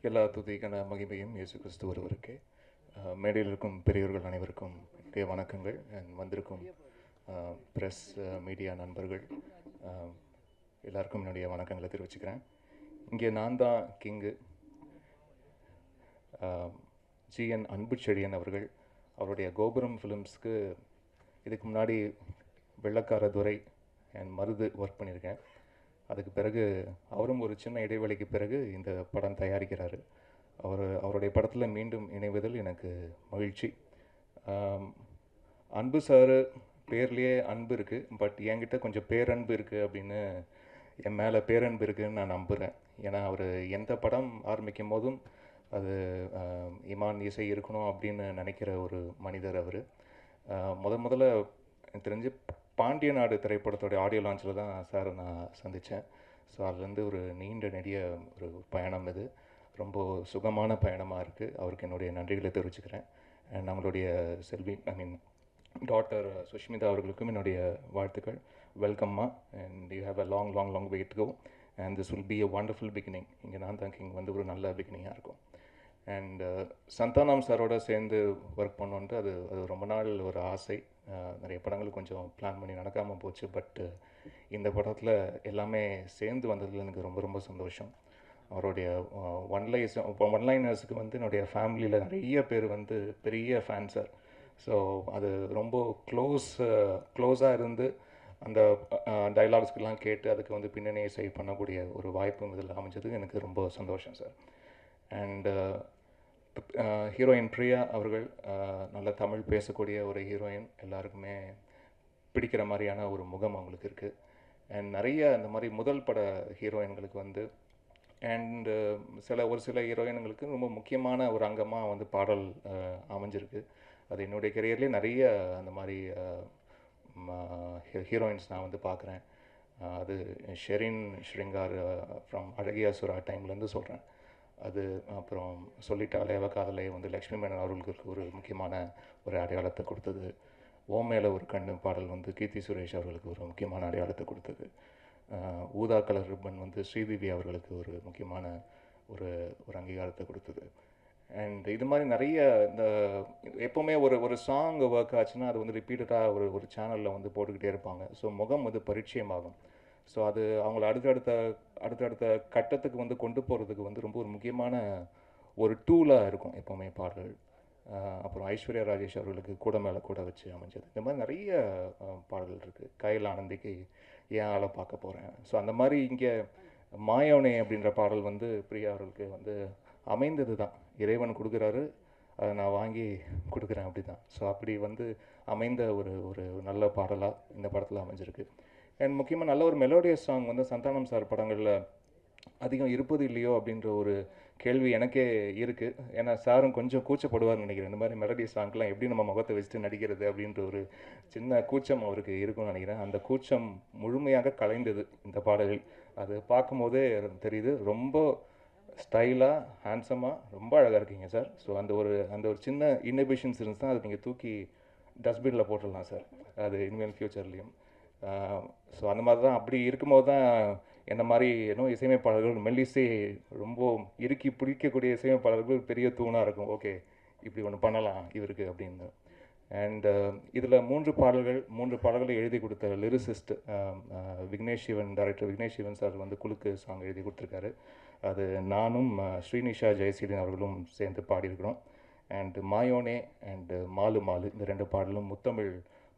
எல்லா துதிக்கான மகிமையும் இயேசு கிறிஸ்து ஒருவருக்கே. மேடையில் இருக்கும் பெரியவர்கள் அனைவருக்கும் என்னுடைய வணக்கங்கள். வந்திருக்கும் ப்ரெஸ் மீடியா நண்பர்கள் எல்லாருக்கும் என்னுடைய வணக்கங்களை தெரிவிச்சுக்கிறேன். இங்கே நான் தான் கிங்கு. ஜிஎன் அன்புச்செழியன் அவர்கள் அவருடைய கோபுரம் ஃபிலிம்ஸ்க்கு இதுக்கு முன்னாடி வெள்ளக்கார துரை அண்ட் மருது ஒர்க் பண்ணியிருக்கேன். அதுக்கு பிறகு அவரும் ஒரு சின்ன இடைவெளிக்கு பிறகு இந்த படம் தயாரிக்கிறாரு. அவருடைய படத்தில் மீண்டும் இணைவதில் எனக்கு மகிழ்ச்சி. அன்பு சார் பேர்லேயே அன்பு இருக்குது, பட் என்கிட்ட கொஞ்சம் பேரன்பு இருக்குது அப்படின்னு, என் மேலே பேரன்பு இருக்குதுன்னு நான் நம்புகிறேன். ஏன்னா அவர் எந்த படம் ஆரம்பிக்கும் போதும் அது இமான் இசை இருக்கணும் அப்படின்னு நினைக்கிற ஒரு மனிதர் அவர். முதல்ல எனக்கு தெரிஞ்சு பாண்டிய நாடு திரைப்படத்தோடைய ஆடியோ லான்ச்சில் தான் சார் நான் சந்தித்தேன். ஸோ அதுலேருந்து ஒரு நீண்ட நெடிய ஒரு பயணம் இது. ரொம்ப சுகமான பயணமாக இருக்குது. அவருக்கு என்னுடைய நன்றிகளை தெரிவிச்சுக்கிறேன். அண்ட் நம்மளுடைய செல்வி டாட்டர் சுஷ்மிதா அவர்களுக்கும் என்னுடைய வாழ்த்துக்கள். வெல்கம்மா, and you have a long long long wait go and this will be a wonderful beginning. இங்கே நான் தான் கிங் வந்து ஒரு நல்ல பிகினிங்காக இருக்கும். அண்ட் சந்தானம் சாரோட சேர்ந்து ஒர்க் பண்ணோன்ட்டு அது ரொம்ப நாள் ஒரு ஆசை. நிறைய படங்கள் கொஞ்சம் பிளான் பண்ணி நடக்காமல் போச்சு. பட்டு இந்த படத்தில் எல்லாமே சேர்ந்து வந்ததில் எனக்கு ரொம்ப ரொம்ப சந்தோஷம். அவருடைய ஒன்லைனர்ஸுக்கு வந்து என்னுடைய ஃபேமிலியில் நிறைய பேர் வந்து பெரிய ஃபேன்ஸர். ஸோ அது ரொம்ப க்ளோஸாக இருந்து அந்த டைலாக்ஸ்க்கெல்லாம் கேட்டு அதுக்கு வந்து பின்னணி இசை பண்ணக்கூடிய ஒரு வாய்ப்பும் இதில் அமைஞ்சது எனக்கு ரொம்ப சந்தோஷம் சார். அண்ட் ஹீரோயின் பிரியா அவர்கள் நல்ல தமிழ் பேசக்கூடிய ஒரு ஹீரோயின், எல்லாருக்குமே பிடிக்கிற மாதிரியான ஒரு முகம் அவங்களுக்கு இருக்குது. அண்ட் நிறைய இந்த மாதிரி முதல் பட ஹீரோயின்களுக்கு வந்து அண்டு ஒரு சில ஹீரோயின்களுக்கு ரொம்ப முக்கியமான ஒரு அங்கமாக வந்து பாடல் அமைஞ்சிருக்கு. அது என்னுடைய கெரியர்லேயே நிறைய அந்த மாதிரி ஹீரோயின்ஸ் நான் வந்து பார்க்குறேன். அது ஷெரின் ஸ்ரிங்கார் ஃப்ரம் அழகியா சுரா டைம்லேருந்து சொல்கிறேன். அது அப்புறம் சொல்லிட்டாலே அவ காதலை வந்து லக்ஷ்மி மேனன் அவர்களுக்கு ஒரு முக்கியமான ஒரு அடையாளத்தை கொடுத்தது. ஓமேல ஒரு கண்ணு பாடல் வந்து கீர்த்தி சுரேஷ் அவர்களுக்கு ஒரு முக்கியமான அடையாளத்தை கொடுத்தது. ஊதா கலர் ரிப்பன் வந்து ஸ்ரீதேவி அவர்களுக்கு ஒரு முக்கியமான ஒரு அங்கீகாரத்தை கொடுத்தது. அண்ட் இது மாதிரி நிறைய இந்த எப்போவுமே ஒரு சாங் ஒர்க் ஆச்சுன்னா அது வந்து ரிப்பீட்டடாக ஒரு சேனலில் வந்து போட்டுக்கிட்டே இருப்பாங்க. ஸோ முகம் வந்து பரிச்சயமாகும். ஸோ அது அவங்கள அடுத்தடுத்த கட்டத்துக்கு வந்து கொண்டு போகிறதுக்கு வந்து ரொம்ப ஒரு முக்கியமான ஒரு டூலாக இருக்கும் எப்போவுமே பாடல்கள். அப்புறம் ஐஸ்வர்யா ராஜேஷ் அவர்களுக்கு கூட மேலே கூட வச்சு அமைஞ்சது. இந்த மாதிரி நிறைய பாடல்கள் இருக்குது. கையில் ஆனந்திக்கு ஏன் ஆளை பார்க்க போகிறேன். ஸோ அந்த மாதிரி இங்கே மாயோனே அப்படின்ற பாடல் வந்து பிரியா அவர்களுக்கு வந்து அமைந்தது தான். இறைவன் கொடுக்குறாரு, அதை நான் வாங்கி கொடுக்குறேன், அப்படி தான். ஸோ அப்படி வந்து அமைந்த ஒரு நல்ல பாடலாக இந்த படத்தில் அமைஞ்சிருக்கு. அண்ட் முக்கியமாக நல்ல ஒரு மெலோடியஸ் சாங் வந்து சந்தானம் சார் படங்களில் அதிகம் இருப்பது இல்லையோ அப்படின்ற ஒரு கேள்வி எனக்கே இருக்குது. ஏன்னா சாரும் கொஞ்சம் கூச்சப்படுவார்னு நினைக்கிறேன். இந்த மாதிரி மெலடி சாங்க்கெலாம் எப்படி நம்ம முகத்தை வச்சுட்டு நடிக்கிறது அப்படின்ற ஒரு சின்ன கூச்சம் அவருக்கு இருக்கும்னு நினைக்கிறேன். அந்த கூச்சம் முழுமையாக கலைந்தது இந்த பாடலில். அது பார்க்கும்போதே தெரியுது. ரொம்ப ஸ்டைலாக ஹேண்ட்ஸமாக ரொம்ப அழகாக இருக்கீங்க சார். ஸோ அந்த ஒரு சின்ன இன்னபிஷன்ஸ் இருந்துச்சுன்னா அதை நீங்கள் தூக்கி டஸ்ட்பினில் போட்டுடலாம் சார், அது இனிமேல் ஃப்யூச்சர்லேயும். ஸோ அந்த மாதிரி தான். அப்படி இருக்கும்போது தான் என்ன மாதிரி இசையமைப்பாளர்கள் மெல்லிசை ரொம்ப இறுக்கி பிடிக்கக்கூடிய இசையமைப்பாளர்கள் பெரிய தூணாக இருக்கும். ஓகே, இப்படி ஒன்று பண்ணலாம் இவருக்கு அப்படின்னு. அண்ட் இதில் மூன்று பாடல்களை எழுதி கொடுத்த lyricist Vignesh Sivan, director Vignesh Sivan sir வந்து குலுக்கு சாங் எழுதி கொடுத்துருக்காரு. அது நானும் ஸ்ரீனிஷா ஜெயசீலன் அவர்களும் சேர்ந்து பாடியிருக்கிறோம். அண்ட் மாயோனே அண்டு மாலு மாலு இந்த 2 பாடலும்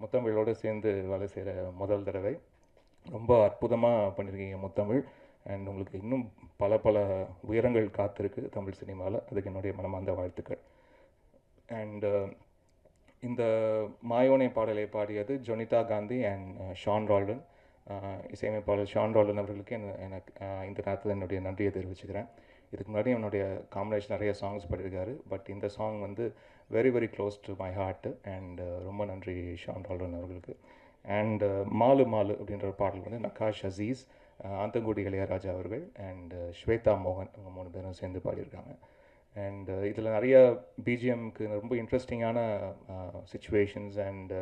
முத்தமிழோடு சேர்ந்து வேலை செய்கிற முதல் தடவை. ரொம்ப அற்புதமாக பண்ணியிருக்கீங்க முத்தமிழ். அண்ட் உங்களுக்கு இன்னும் பல உயரங்கள் காத்திருக்கு தமிழ் சினிமாவில். அதுக்கு என்னுடைய மனமார்ந்த வாழ்த்துக்கள். அண்டு இந்த மாயோனே பாடலை பாடியது ஜொனிதா காந்தி அண்ட் ஷான் ரால்டன். இசையமைப்பாளர் ஷான் ரால்டன் அவர்களுக்கு எனக்கு இந்த நேரத்தில் என்னுடைய நன்றியை தெரிவிச்சுக்கிறேன். இதுக்கு முன்னாடி என்னுடைய காம்பினேஷன் நிறைய சாங்ஸ் பாடியிருக்காரு. பட் இந்த சாங் வந்து very very close to my heart. And ரொம்ப நன்றி ஷான் ரால்டன் அவர்களுக்கு. அண்ட் மாலு மாலு அப்படின்ற ஒரு பாடல் வந்து நகாஷ் அசீஸ், ஆந்தங்குடி இளையராஜா அவர்கள் அண்ட் ஸ்வேதா மோகன், அவங்க 3 பேரும் சேர்ந்து பாடியிருக்காங்க. அண்ட் இதில் நிறைய பிஜிஎம்க்கு ரொம்ப இன்ட்ரெஸ்டிங்கான சுச்சுவேஷன்ஸ் அண்ட்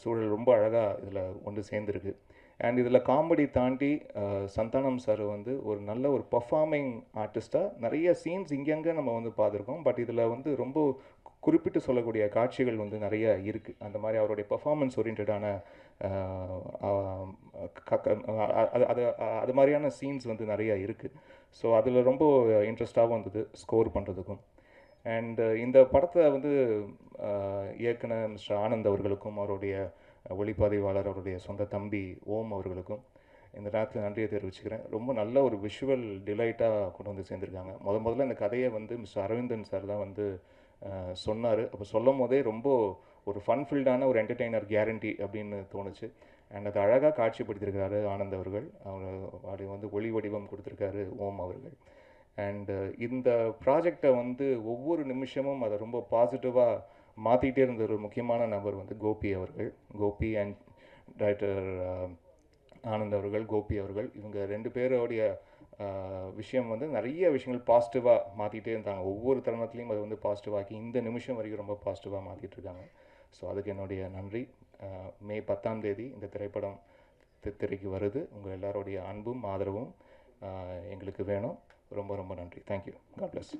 சூழல் ரொம்ப அழகாக இதில் ஒன்று சேர்ந்துருக்கு. அண்ட் இதில் காமெடி தாண்டி சந்தானம் சார் வந்து ஒரு நல்ல ஒரு பர்ஃபார்மிங் ஆர்டிஸ்ட்டாக நிறைய சீன்ஸ் இங்கங்கே நம்ம வந்து பார்த்துருக்கோம். பட் இதில் வந்து ரொம்ப குறிப்பிட்டு சொல்லக்கூடிய காட்சிகள் வந்து நிறைய இருக்குது. அந்த மாதிரி அவருடைய பர்ஃபார்மன்ஸ் ஓரியன்டான அது மாதிரியான சீன்ஸ் வந்து நிறையா இருக்குது. ஸோ அதில் ரொம்ப இன்ட்ரெஸ்டாகவும் இருந்தது ஸ்கோர் பண்ணுறதுக்கும். அண்டு இந்த படத்தை வந்து இயக்குன மிஸ்டர் ஆனந்த் அவர்களுக்கும் அவருடைய ஒளிப்பதிவாளர் அவருடைய சொந்த தம்பி ஓம் அவர்களுக்கும் இந்த நேரத்தில் நன்றியை தெரிவிச்சுக்கிறேன். ரொம்ப நல்ல ஒரு விஷுவல் டிலைட்டாக கொண்டு வந்து சேர்ந்துருக்காங்க. முதல்ல இந்த கதையை வந்து மிஸ்டர் அரவிந்தன் சார் தான் வந்து சொன்னார். அப்போ சொல்லும் போதே ரொம்ப ஒரு ஃபன்ஃபில்டான ஒரு என்டர்டெய்னர் கேரண்டி அப்படின்னு தோணுச்சு. அண்ட் அதை அழகாக காட்சிப்படுத்தியிருக்காரு ஆனந்த் அவர்கள். அவர் வந்து ஒளி வடிவம் கொடுத்துருக்காரு ஓம் அவர்கள். அண்டு இந்த ப்ராஜெக்டை வந்து ஒவ்வொரு நிமிஷமும் அதை ரொம்ப பாசிட்டிவாக மாற்றிக்கிட்டே இருந்த ஒரு முக்கியமான நபர் வந்து கோபி அவர்கள். கோபி அண்ட் டைரக்டர் ஆனந்த் அவர்கள், கோபி அவர்கள், இவங்க 2 பேரோடைய விஷயம் வந்து நிறைய விஷயங்கள் பாசிட்டிவாக மாற்றிக்கிட்டே இருந்தாங்க. ஒவ்வொரு தருணத்துலேயும் அதை வந்து பாசிட்டிவாக்கி இந்த நிமிஷம் வரைக்கும் ரொம்ப பாசிட்டிவாக மாற்றிட்டுருக்காங்க. ஸோ அதுக்கு என்னுடைய நன்றி. மே 10ஆம் தேதி இந்த திரைப்படம் திரைக்கு வருது. உங்கள் எல்லாருடைய அன்பும் ஆதரவும் எங்களுக்கு வேணும். ரொம்ப ரொம்ப நன்றி. தேங்க்யூ. God plus.